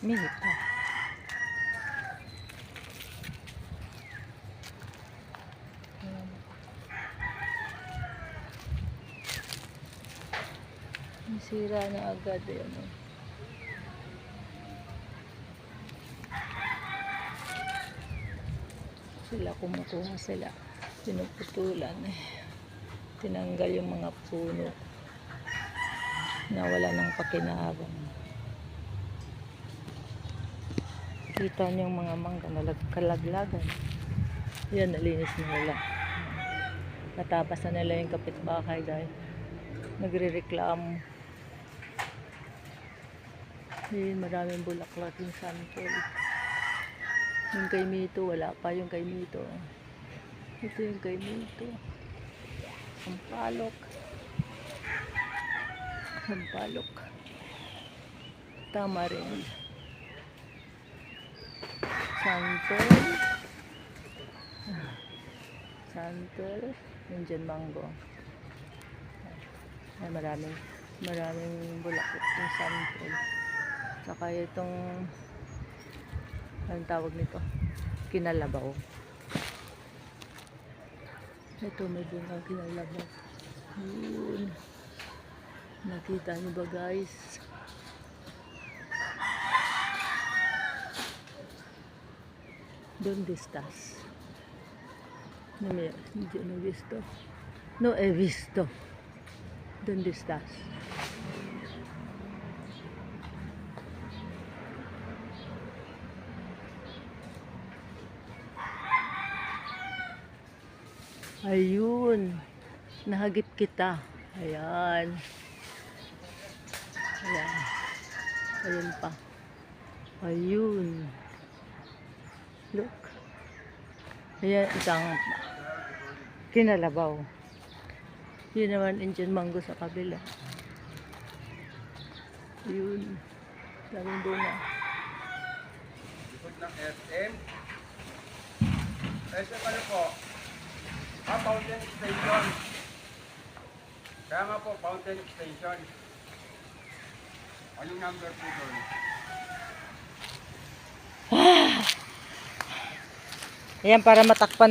Minute pa. Nasira na agad yan. Sila kumukuha sila. Pinuputulan eh. Tinanggal yung mga puno na wala ng pakinabang. Kita niyo yung mga mangga na kalaglagan. Yan, nalinis na nila. Natapos na nila yung kapitbahay, guys. Nagre-reklamo. Yun, maraming bulaklak yung sample. Yung kay Mito, wala pa yung kay Mito. Ito yung kay Mito. Sampalok. Sampalok. Tamarind. Santol. Santol. Indian mango. Ay, maraming bulaklak yung santol. Saka itong anong tawag nito? Kinalabaw. Ito may bunga kinalabaw. Yun. Nakita niyo ba, guys? ¿Dónde estás? No me, yo no he visto. No he visto. ¿Dónde estás? Ayun. Nahagip kita. Ayan. Ayan. Ayun pa. Ayun. Look. Ayan, isang kinalabaw. Yun naman, Indian mango sa kabila. Yun. Daming bunga. Likod ng SM. SM ano po? Fountain Station. Kaya nga po, Fountain Station. Anong number po doon? Ayan, para matakpan na